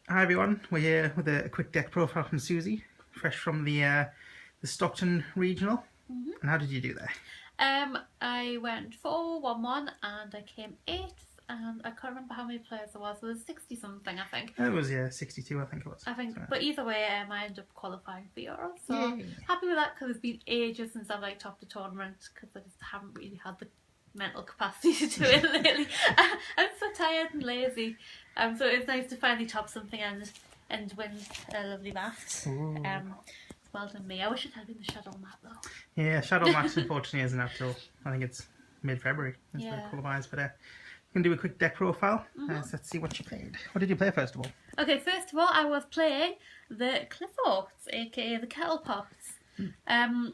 Hi everyone, we're here with a quick deck profile from Suzie, fresh from the Stockton Regional. And how did you do there? I went 4-1-1 and I came 8th, and I can't remember how many players there was. There was 60 something, I think. It was 62, I think it was. I think, but either way, I ended up qualifying for Euro, so Yay. happy with that because it's been ages since I've like topped a tournament because I just haven't really had the mental capacity to do it lately. I'm so tired and lazy. So it's nice to finally top something and win a lovely mat. Well done me. I wish it had been the Shadow mat though. Yeah, Shadow match unfortunately isn't up till I think it's mid-February. The qualifiers, but we can do a quick deck profile. So let's see what you played. What did you play first of all? Okay, first of all, I was playing the Qliphorts, aka the Kettlepots.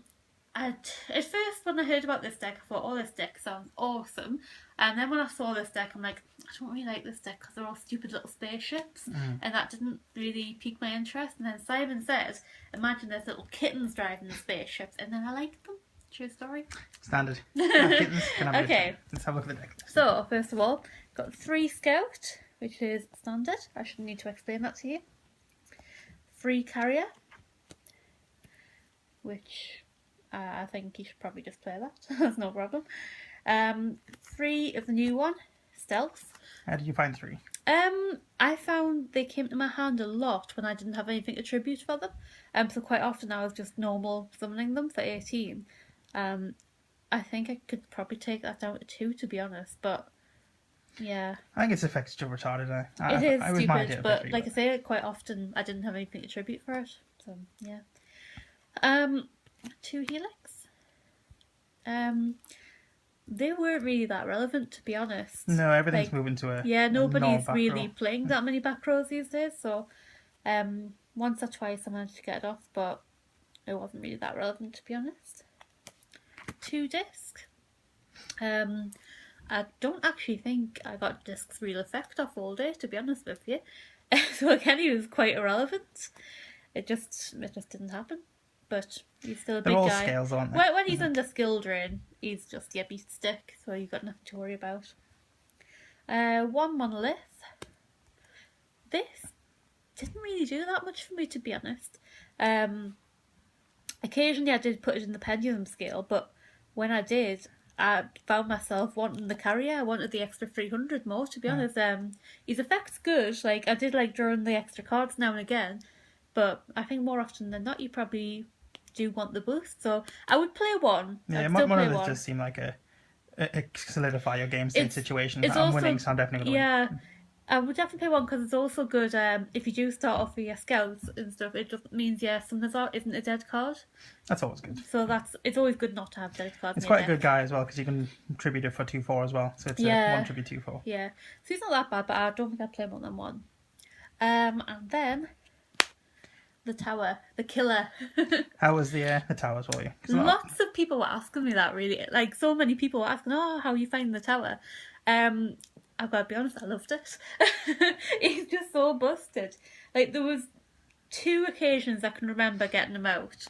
At first, when I heard about this deck, I thought, oh, this deck sounds awesome. And then when I saw this deck, I'm like, I don't really like this deck because they're all stupid little spaceships. And that didn't really pique my interest. And then Simon said, imagine there's little kittens driving the spaceships. And then I liked them. True story. Standard. Kittens can have okay. Let's have a look at the deck. So, first of all, got 3 Scout, which is standard. I shouldn't need to explain that to you. 3 Carrier, which... I think you should probably just play that. That's no problem. 3 of the new one, Stealth. How did you find 3? I found they came to my hand a lot when I didn't have anything to tribute for them. So quite often I was just normal summoning them for 18. I think I could probably take that down to 2, to be honest, but yeah. I think it's effective to retarded. It is stupid, but like I say, quite often I didn't have anything to tribute for it. So yeah. 2 Helix. They weren't really that relevant, to be honest. No, everything's moving to a nobody's really playing that many back rows these days. So, once or twice I managed to get it off, but it wasn't really that relevant, to be honest. 2 Disc. I don't actually think I got Disc's real effect off all day, to be honest with you. So again, he was quite irrelevant. It just didn't happen. But he's still a big guy. They're all scales, aren't they? When he's under skill drain, he's just beat stick, so you've got nothing to worry about. 1 Monolith. This didn't really do that much for me, to be honest. Occasionally I did put it in the pendulum scale, but when I did, I found myself wanting the carrier. I wanted the extra 300 more, to be honest. His effect's good. Like, I did like drawing the extra cards now and again, but I think more often than not you probably do want the boost, so I would play 1. Yeah, Monolith just seem like a solidify your game state situation. I'm winning, so I'm definitely going to win. I would definitely play 1 because it's also good if you do start off with your scouts and stuff. It just means Summoners isn't a dead card. That's always good. So it's always good not to have dead cards. It's quite a good guy as well because you can tribute it for 2/4 as well. So it's a 1 tribute 2/4. Yeah, so he's not that bad, but I don't think I'd play more than 1. And then the tower, the killer. How was the towers for you? Lots of people were asking me that, really. Like, so many people were asking, oh, how you find the tower? I've got to be honest, I loved it. It's just so busted. Like, there was 2 occasions I can remember getting him out,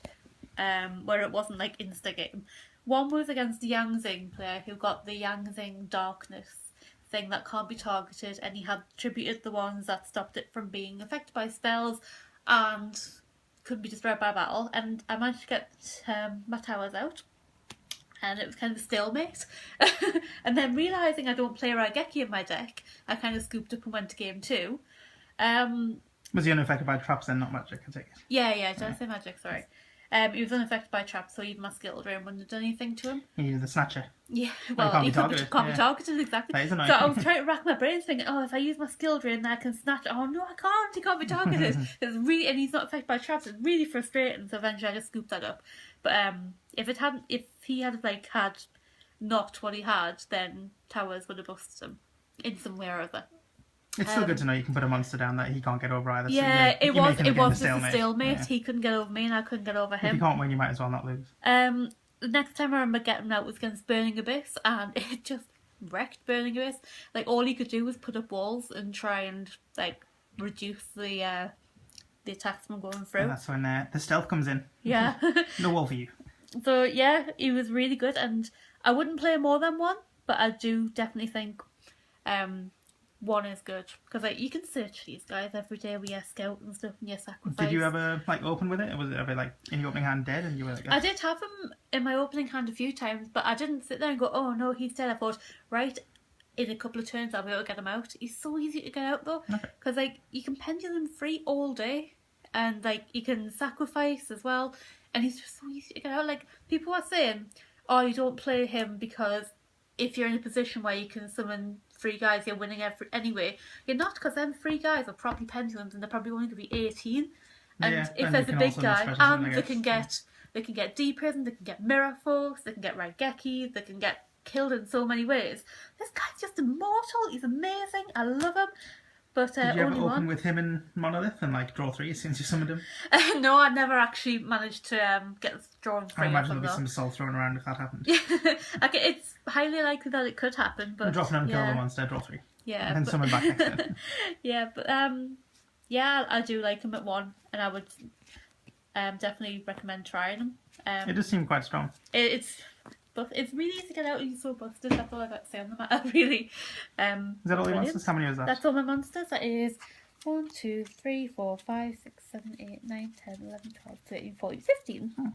where it wasn't like insta-game. One was against the Yangzing player who got the Yangzing Darkness thing that can't be targeted, and he had tributed the ones that stopped it from being affected by spells and couldn't be destroyed by battle, and I managed to get my towers out, and it was kind of a stalemate. And then realising I don't play Raigeki in my deck, I kind of scooped up and went to game 2. Was he unaffected by traps then, not magic, I take it? Yeah, did I say magic? Sorry. He was unaffected by traps, so even my skill drain wouldn't have done anything to him. He needed the snatcher. Yeah, well, he can't be targeted, exactly. That is annoying. So I was trying to rack my brains thinking, oh, if I use my skill drain, then I can snatch. Oh no, I can't. He can't be targeted. It's really, and he's not affected by traps. It's really frustrating. So eventually, I just scooped that up. But if he had like had not what he had, then towers would have busted him in some way or other. It's still good to know you can put a monster down that he can't get over either. Yeah, so it was just a stalemate. Yeah. He couldn't get over me and I couldn't get over him. If you can't win, you might as well not lose. The next time I remember getting out was against Burning Abyss, and it just wrecked Burning Abyss. Like, all he could do was put up walls and try and like reduce the attacks from going through. And that's when the stealth comes in. Yeah. No wall for you. So yeah, he was really good, and I wouldn't play more than 1, but I do definitely think 1 is good. Because like, you can search these guys every day with your scout and stuff and your sacrifice. Did you ever like open with it? Or was it ever like in your opening hand dead and you were like... I did have him in my opening hand a few times, but I didn't sit there and go, oh no, he's dead. I thought, right, in a couple of turns I'll be able to get him out. He's so easy to get out though. Because like, you can pendulum free all day. And like, you can sacrifice as well. And he's just so easy to get out. Like, people are saying, oh, you don't play him because if you're in a position where you can summon 3 guys, you're winning anyway. You're not, because them 3 guys are probably pendulums and they're probably only going to be 18. And if there's a big guy, and they can get D-Prison, they can get Mirror Force, they can get Raigeki, they can get killed in so many ways. This guy's just immortal. He's amazing. I love him. But did you ever only open one. with him in Monolith and like draw 3 since you summoned him? No, I never actually managed to get drawn 3. I imagine there'll be some soul thrown around if that happened. Like, it's highly likely that it could happen. But drop an unkillable monster, draw 3. Yeah. And then summon back next turn. Yeah, but yeah, I do like him at 1, and I would definitely recommend trying him. It does seem quite strong. But it's really easy to get out and he's so busted. That's all I've got to say on the matter, really. Is that all your monsters? How many is that? That's all my monsters. That is 1, 2, 3, 4, 5, 6, 7, 8, 9, 10, 11, 12, 13, 14, 15. There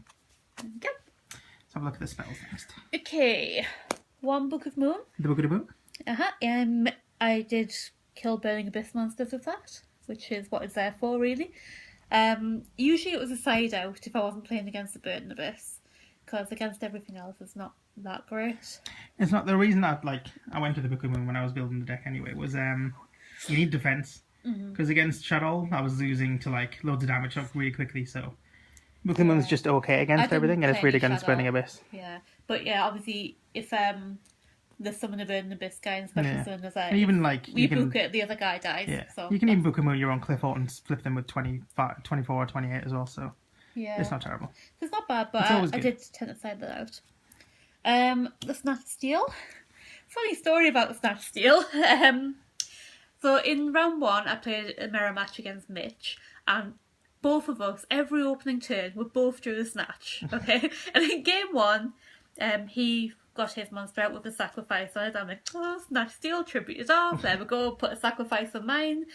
we go. Let's have a look at the spells next. Okay. 1 Book of Moon. The Book of the Moon? I did kill Burning Abyss monsters with that, which is what it's there for, really. Usually it was a side out if I wasn't playing against the Burning Abyss. Because against everything else, it's not that great. It's not the reason that I went to the Book of Moon when I was building the deck anyway. Was you need defense because against Shadow I was losing to like loads of damage up really quickly. So Book of the Moon's just okay against everything, and it's really against Burning Abyss. Yeah, but yeah, obviously if the summon a Burning Abyss guy and special summon as well, even like you book it, the other guy dies. Yeah, so you can even Book of Moon your own Qliphort and flip them with 24 or 28 as well. So. Yeah. It's not terrible. It's not bad, but I did tend to side that out. The Snatch Steal. Funny story about the Snatch Steal. So in round 1, I played a mirror match against Mitch, and both of us, every opening turn, we both drew the Snatch. Okay, and in game 1, he got his monster out with a sacrifice on it. I'm like, oh, Snatch Steal, tribute it off. There we go, put a sacrifice on mine.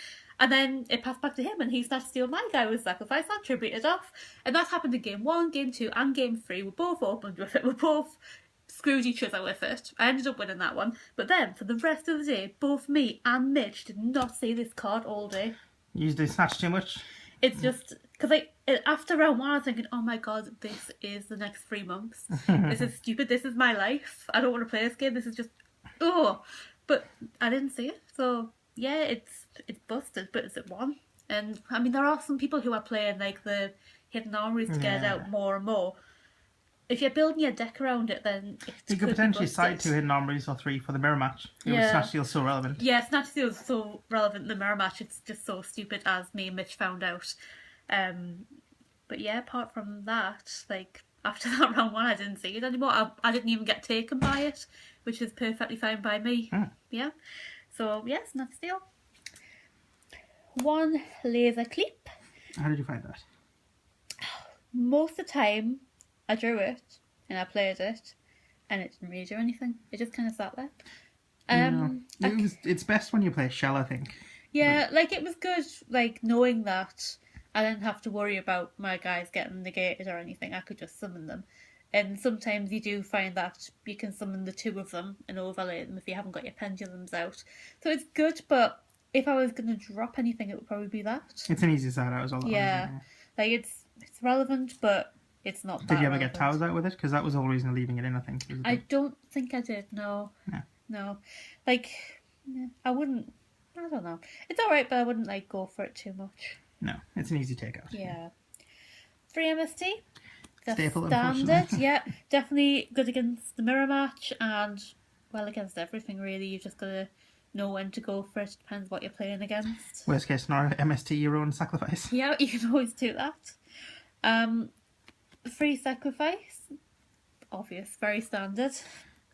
And then it passed back to him and he snatched steal my guy with sacrifice and tributed off. And that happened in game 1, game 2 and game 3. We both opened with it. We both screwed each other with it. I ended up winning that one. But then for the rest of the day, both me and Mitch did not see this card all day. You used to snatch too much? It's just... Because after round 1 I was thinking, oh my god, this is the next 3 months. This is stupid. This is my life. I don't want to play this game. This is just... Oh! But I didn't see it. So... Yeah, it's busted, but it's at 1. And I mean, there are some people who are playing like the hidden armories to get it out more and more. If you're building your deck around it, then you could potentially side 2 hidden armories or 3 for the mirror match. Snatch Steal's so relevant. Yeah, Snatch Steal's so relevant in the mirror match. It's just so stupid, as me and Mitch found out. But yeah, apart from that, like after that round 1, I didn't see it anymore. I didn't even get taken by it, which is perfectly fine by me. Yeah. So, yes, Snatch Steal. 1 Laser Clip. How did you find that? Most of the time, I drew it and I played it and it didn't really do anything. It just kind of sat there. It's best when you play Shell, I think. Yeah, like it was good, like knowing that I didn't have to worry about my guys getting negated or anything. I could just summon them. And sometimes you do find that you can summon the 2 of them and overlay them if you haven't got your pendulums out. So it's good, but if I was going to drop anything, it would probably be that. It's an easy side out as well. Yeah. Like it's relevant, but it's not that Did you ever relevant. get towers out with it? Because that was the whole reason of leaving it in, I think. I don't think I did, no. No. Like, I wouldn't... I don't know. It's alright, but I wouldn't like go for it too much. No, it's an easy takeout. Yeah. 3 MST. Staple, standard, yeah. Definitely good against the mirror match and, well, against everything, really. You've just got to know when to go for it. Depends what you're playing against. Worst case scenario, MST your own sacrifice. Yeah, you can always do that. Free sacrifice. Obvious, very standard.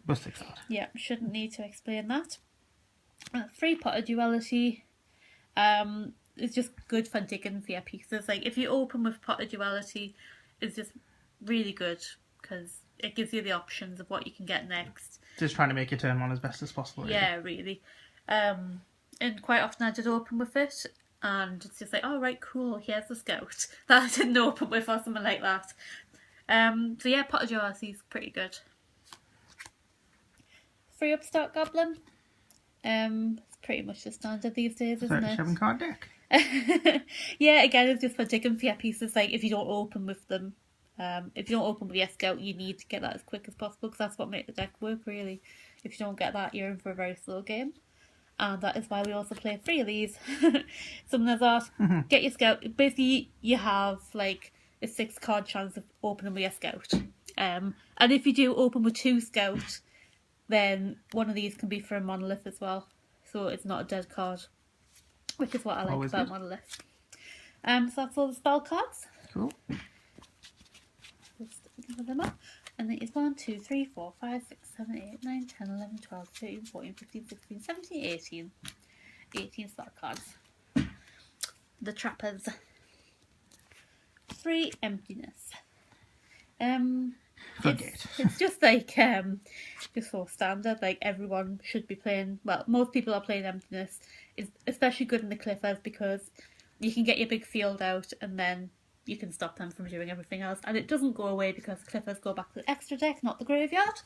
Bustic sword. Yeah, shouldn't need to explain that. Free Potter Duality. It's just good for digging for your pieces. Like, if you open with Potter Duality, it's just really good because it gives you the options of what you can get next. Just trying to make your turn 1 as best as possible. Really. And quite often I did open with it, and it's just like, oh right, cool, here's the scout that I didn't open with or something like that. So yeah, Pot of RC is pretty good. 3 upstart goblin. It's pretty much the standard these days, isn't it? 7-card deck. Yeah, again, it's just for digging for your pieces. Like if you don't open with them, if you don't open with your scout, you need to get that as quick as possible because that's what makes the deck work. Really, if you don't get that, you're in for a very slow game. And that is why we also play 3 of these. Summoner's Art, get your scout. Basically, you have like a 6-card chance of opening with your scout. And if you do open with 2 scout, then one of these can be for a monolith as well. So it's not a dead card, which is what I like Always about good. monoliths. So that's all the spell cards. Cool. Just give them up. And it is 1, 2, 3, 4, 5, 6, 7, 8, 9, 10, 11, 12, 13, 14, 15, 16, 17, 18. 18 spell cards. The Trappers. 3 emptiness. It's just like just so standard. Like everyone should be playing. Well, most people are playing emptiness. It's especially good in the Qliphorts because you can get your big field out and then you can stop them from doing everything else, and it doesn't go away because Qliphorts go back to the extra deck, not the graveyard.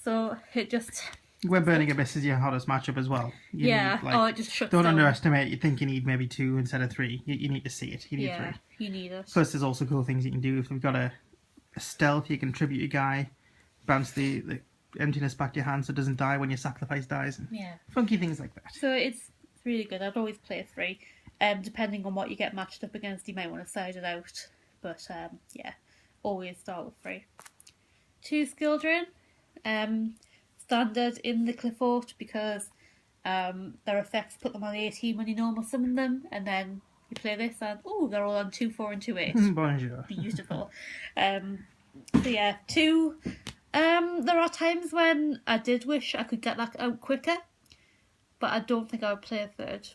So it just. When Burning Abyss is your hardest matchup as well. You Yeah. need, it just shuts don't down. Underestimate. You think you need maybe 2 instead of 3. You need to see it. You need 3. You need it. Plus, there's also cool things you can do. If you've got a stealth, you can tribute your guy, bounce the emptiness back to your hand so it doesn't die when your sacrifice dies. And Yeah. funky things like that. So it's really good. I'd always play 3. Depending on what you get matched up against, you might want to side it out. But yeah, always start with 3. 2 skill drain. Standard in the Qliphort because their effects put them on 18 when you normal summon them, and then you play this and they're all on 2, 4 and 2, 8. Bonjour. Beautiful. So yeah, 2. There are times when I did wish I could get that out quicker, but I don't think I would play a 3rd.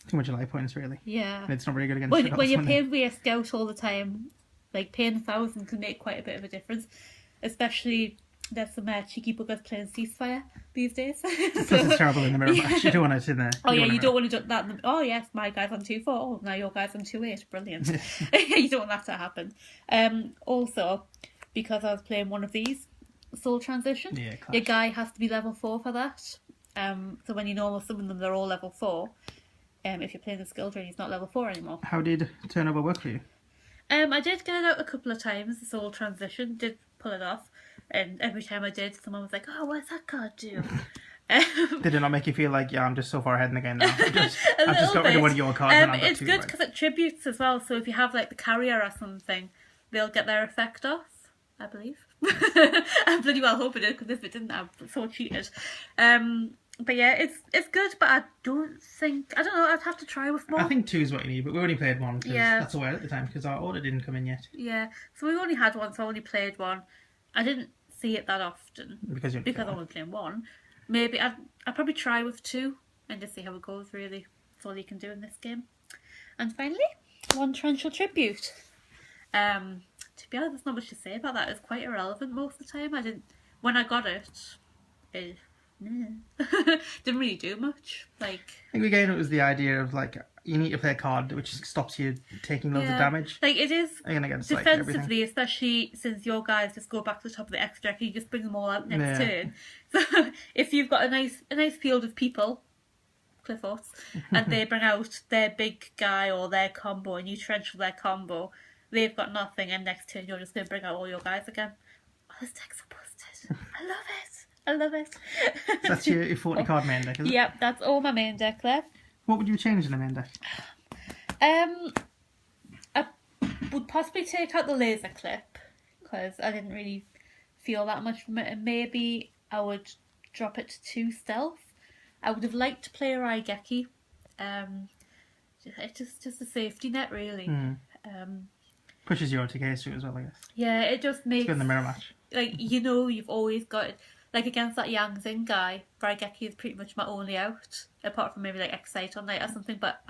Too much life points, really. Yeah. And it's not very good against When you're shadows, paying for your scout all the time, like paying 1,000 can make quite a bit of a difference. Especially there's some cheeky buggers playing Ceasefire these days. Plus it's terrible in the mirror match. You don't want it in there. You don't want to do that. Oh yes, my guy's on 2-4. Oh, now your guy's on 2-8. Brilliant. You don't want that to happen. Also, because I was playing one of these, Soul Transition, your guy has to be level 4 for that. So when you normal summon them, they're all level 4. If you're playing the skill drain, he's not level 4 anymore. How did turnover work for you? I did get it out a couple of times, the Soul Transition, did pull it off, and every time I did, someone was like, oh, what's that card do? Did it not make you feel like, yeah, I'm just so far ahead in the game now? I've just got bit. rid of one of your cards and I've got It's 2 good right. because it tributes as well, so if you have like the carrier or something, they'll get their effect off, I believe. I bloody well hope it did, because if it didn't, I'm so cheated. But yeah, it's good, but I don't know, I'd have to try with more. I think 2 is what you need, but we only played 1 because that's all we had at the time, because our order didn't come in yet. Yeah, so we only had 1, so I only played 1. I didn't see it that often. Because I'm only playing 1. Maybe I'd probably try with 2 and just see how it goes, really. That's all you can do in this game. And finally, 1 Torrential Tribute. To be honest, there's not much to say about that. It's quite irrelevant most of the time. When I got it didn't really do much. Like, I think again it was the idea of like you need to play a card which stops you taking loads of damage. Like it is defensively, especially since your guys just go back to the top of the extra deck, you just bring them all out next turn. So if you've got a nice field of people, Qliphorts, and they bring out their big guy or their combo and you torrential their combo, they've got nothing, and next turn you're just going to bring out all your guys again. Oh, this deck's so busted. I love it. So that's your 40 card main deck, is it? Yep, that's all my main deck there. What would you change in the main deck? I would possibly take out the laser clip because I didn't really feel that much from it, and maybe I would drop it to 2 stealth. I would have liked to play a Raigeki. It's just a safety net, really. Pushes your OTK through as well, I guess. Yeah, it just makes... It's good in the mirror match. Like, you've always got... Like, against that Yang Zing guy, Raigeki is pretty much my only out. Apart from maybe, like, Excite on Night or something. But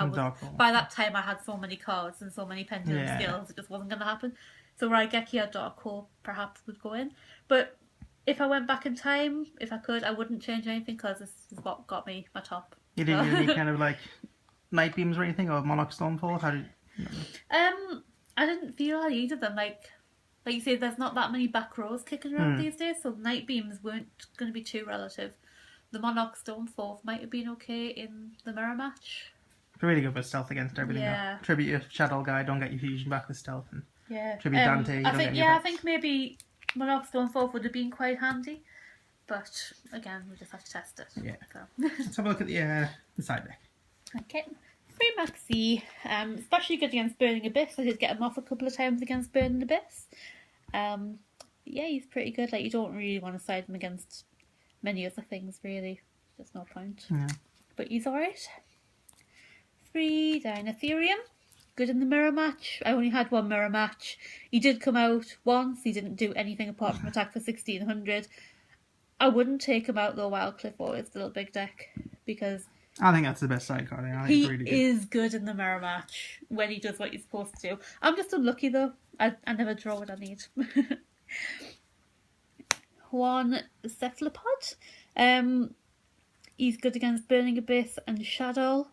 by that time, I had so many cards and so many pendulum skills, it just wasn't going to happen. So Raigeki or Dark Hole perhaps would go in. But if I went back in time, if I could, I wouldn't change anything because this is what got me my top You didn't get any kind of like night beams or anything, or Monarch Stormfall? How did? I didn't feel I needed them. Like you say, there's not that many back rows kicking around these days, so night beams weren't going to be too relative. The Monarch Stormfall might have been okay in the mirror match. It's really good for stealth against everything. Yeah. Though. Tribute your Shadow guy, don't get your fusion back with stealth, and Yeah. tribute Dante. I think maybe Monarch Stormfall would have been quite handy, but again, we just have to test it. Yeah. So. Let's have a look at the side deck. Okay. Free Maxi, especially good against Burning Abyss. I did get him off a couple of times against Burning Abyss. Yeah, he's pretty good. Like, you don't really want to side him against many other things, really. There's no point. Yeah. But he's alright. 3 down Ethereum. Good in the mirror match. I only had one mirror match. He did come out once. He didn't do anything apart from attack for 1600. I wouldn't take him out though while Qliphort is still a big deck, because I think that's the best side card. I think he it's really good. is good in the mirror match when he does what he's supposed to do. I'm just unlucky though. I never draw what I need. 1 Cephalopod. He's good against Burning Abyss and Shadow.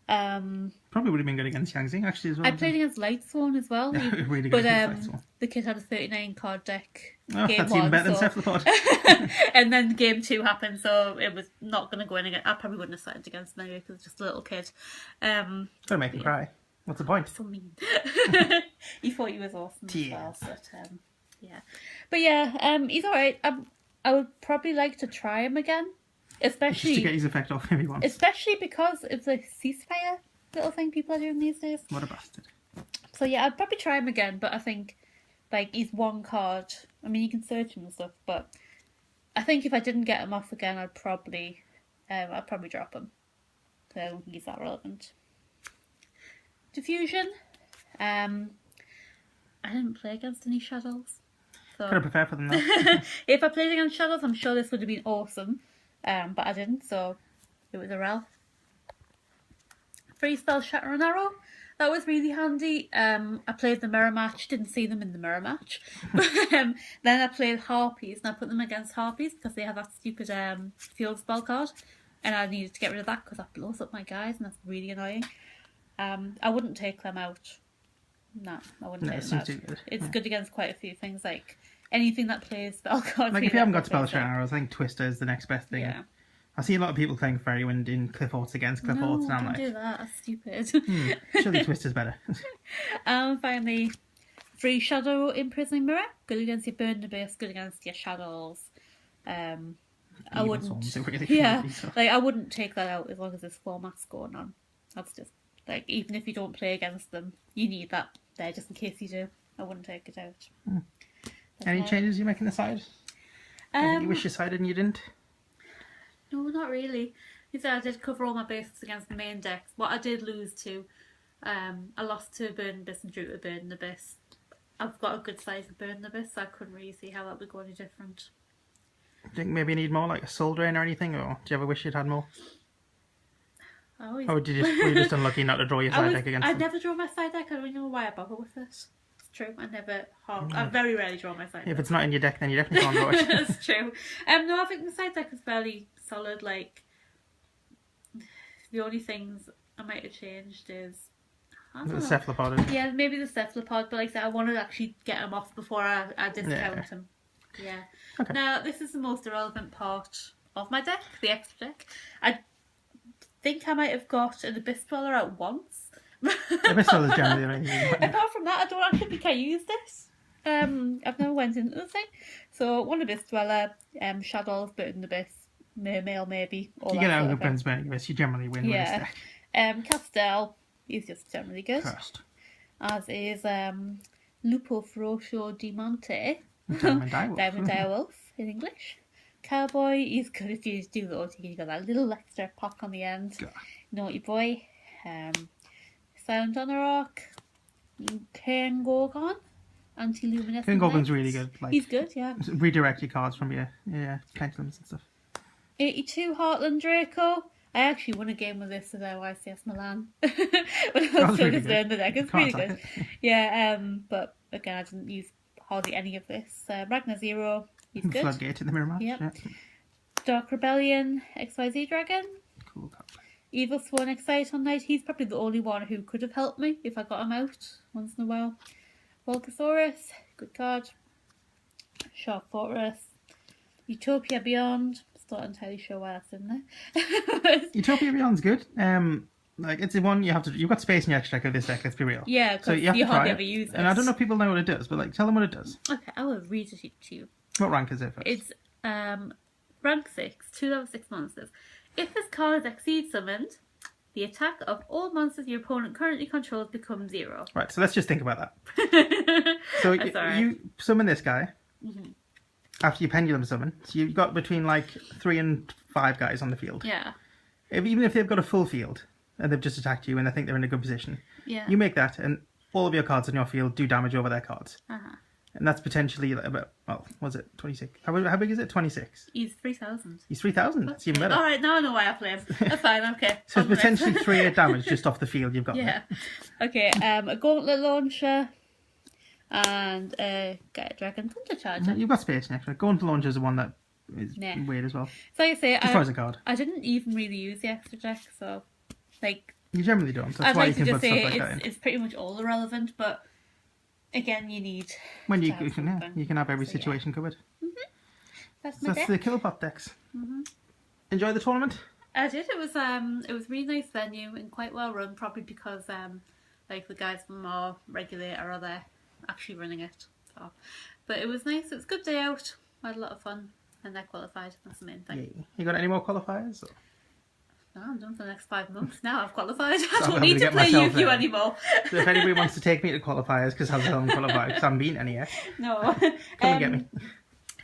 Probably would have been good against Yangtze actually as well. I played against Lightsworn as well. Really good but against Lightsworn. the kid had a 39 card deck. Oh, game that's even one, better so... than Cephalopod. And then game 2 happened, so it was not going to go in again. I probably wouldn't have sided against him anyway because it's just a little kid. Gotta make him cry. What's the point? So mean. He thought he was awesome as well. Yes. But yeah. But yeah, he's alright. I would probably like to try him again. Especially Just to get his effect off maybe once. Especially because of the ceasefire little thing people are doing these days. What a bastard. So yeah, I'd probably try him again, but I think like he's 1 card. I mean, you can search him and stuff, but I think if I didn't get him off again, I'd probably drop him. So I don't think he's that relevant. Diffusion. I didn't play against any shadows. So Could have prepared for them though. if I played against shadows, I'm sure this would have been awesome. But I didn't, so it was a rel. 3 spell Shatter and Arrow. That was really handy. I played the mirror match, didn't see them in the mirror match. Then I played Harpies, and I put them against Harpies because they have that stupid field spell card. And I needed to get rid of that because that blows up my guys, and that's really annoying. I wouldn't take them out. No, I wouldn't take them out. Good. It's good against quite a few things, like anything that plays spell cards. Like if you haven't got spell shot arrows, I think Twister is the next best thing. Yeah. I see a lot of people playing Fairywind in Qliphort against Qliphort, No, and I'm don't like, do that. That's stupid. Surely Twister's better. Finally, 3 Shadow Imprisoning Mirror. Good against your Burn Abyss, good against your Shadows. I wouldn't. Like I wouldn't take that out as long as there's format's going on. That's just like, even if you don't play against them, you need that there just in case you do. I wouldn't take it out. Any changes you make in the side? Anything you wish you sided and you didn't? No, not really. You said I did cover all my bases against the main decks. What I did lose to, I lost to Burn Abyss and drew to Burn Abyss. I've got a good size of Burn Abyss, so I couldn't really see how that would go any different. Do you think maybe you need more, like a Soul Drain or anything, or do you ever wish you'd had more? Or were you just unlucky not to draw your side deck against I them? never draw my side deck. I don't even know why I bother with it. It's true. I very rarely draw my side deck. If it's not in your deck, then you definitely can't draw it. That's true. No, I think the side deck is fairly solid. Like, the only things I might have changed is The Cephalopod. Yeah, maybe the Cephalopod, but like I said, I want to actually get him off before I discount him. Yeah. Okay. Now, this is the most irrelevant part of my deck, the extra deck. I think I might have got an Abyss Dweller out once. Abyss Dweller is generally the only thing. Apart from that, I don't actually think I used this. I've never went into the thing. So, 1 Abyss Dweller, Shadows, Burden Abyss, Mermail maybe. If you get out of the Burns Burning Abyss, you generally win with this deck. Castell, he's just generally good. Cursed. As is Lupo Feroccio di Monte. Diamond Direwolf in English. Cowboy, he's good if you do the OTK. You got that little extra pop on the end. God. Naughty Boy. Silent on a Rock. Cairn Gorgon. Anti-luminescent. Cairn Gorgon's Lights. really good. Like, he's good, yeah. Redirect your cards from your pendulums and stuff. 82 Heartland Draco. I actually won a game with this at YCS Milan. When I was still just learning the deck. It's really good. Yeah, but again, I didn't use hardly any of this. Ragnar Zero, he's good. Floodgate in the mirror match. Yep. Yeah. Dark Rebellion, XYZ Dragon. Cool. Evil Swan Excite on night. He's probably the only one who could have helped me if I got him out once in a while. Volcasaurus, good card. Shark Fortress. Utopia Beyond. Still not entirely sure why that's in there. Utopia Beyond's good. Like it's the one you've got space in your extra deck of this deck. Let's be real. Yeah, because so you hardly ever use it. And I don't know if people know what it does, but like tell them what it does. Okay, I will read it to you. What rank is it first? It's rank 6, 2 level 6 monsters. If this card is Exceed summoned, the attack of all monsters your opponent currently controls becomes 0. Right, so let's just think about that. So you summon this guy after you pendulum summon. So you've got between like 3 and 5 guys on the field. Yeah. Even if they've got a full field and they've just attacked you and I think they're in a good position, you make that and all of your cards on your field do damage over their cards. And that's potentially about, well, was it 26? How big is it? 26? He's 3,000. He's 3,000? That's even better. Alright, now I know why I play him. That's fine, okay. So it's potentially 3 damage just off the field you've got. Yeah. There. Okay, a Gauntlet Launcher and a Dragon Thunder Charger. You've got space next. Gauntlet Launcher is the one that is weird as well. So like I say, as a card. I didn't even really use the extra deck, so like you generally don't. That's I'd why like you to can just put say stuff like that in. It's pretty much all irrelevant, but again, you need when you can have every situation covered. That's my deck. The Qliphort decks. Enjoy the tournament. I did. It was really nice venue and quite well run. Probably because like the guys from our regulator are there actually running it. So, but it was nice. It was a good day out. I had a lot of fun and I qualified. That's the main thing. Yeah. You got any more qualifiers? Or? No, I'm done for the next 5 months. Now I've qualified. I don't need to play Yu-Gi-Oh anymore. So if anybody wants to take me to qualifiers, because I haven't qualified, because I haven't been any yet. No. Come and get me.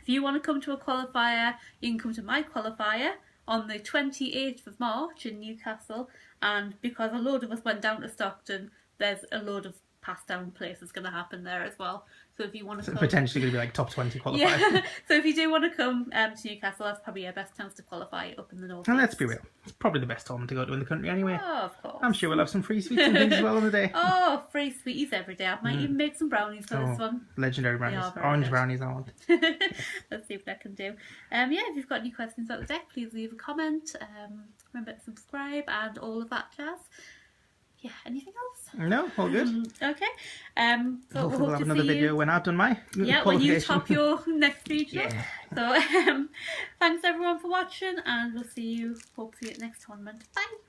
If you want to come to a qualifier, you can come to my qualifier on the 28th of March in Newcastle. And because a load of us went down to Stockton, there's a load of pass down places going to happen there as well. So if you want to come... potentially going to be like top 20 qualifier. Yeah. So if you do want to come to Newcastle, that's probably your best chance to qualify up in the north. And let's be real, it's probably the best tournament to go to in the country anyway. Oh, of course. I'm sure we'll have some free sweets and things as well on the day. Oh, free sweeties every day. I might even make some brownies for this one. Legendary brownies. Orange brownies I want. Let's see what I can do. Yeah, if you've got any questions about the deck, please leave a comment. Remember to subscribe and all of that jazz. Yeah, anything else? No, all good. Okay. So hopefully we'll have another video when I've done my when you top your next regional. Yeah. So thanks everyone for watching and we'll see you hopefully at the next tournament. Bye.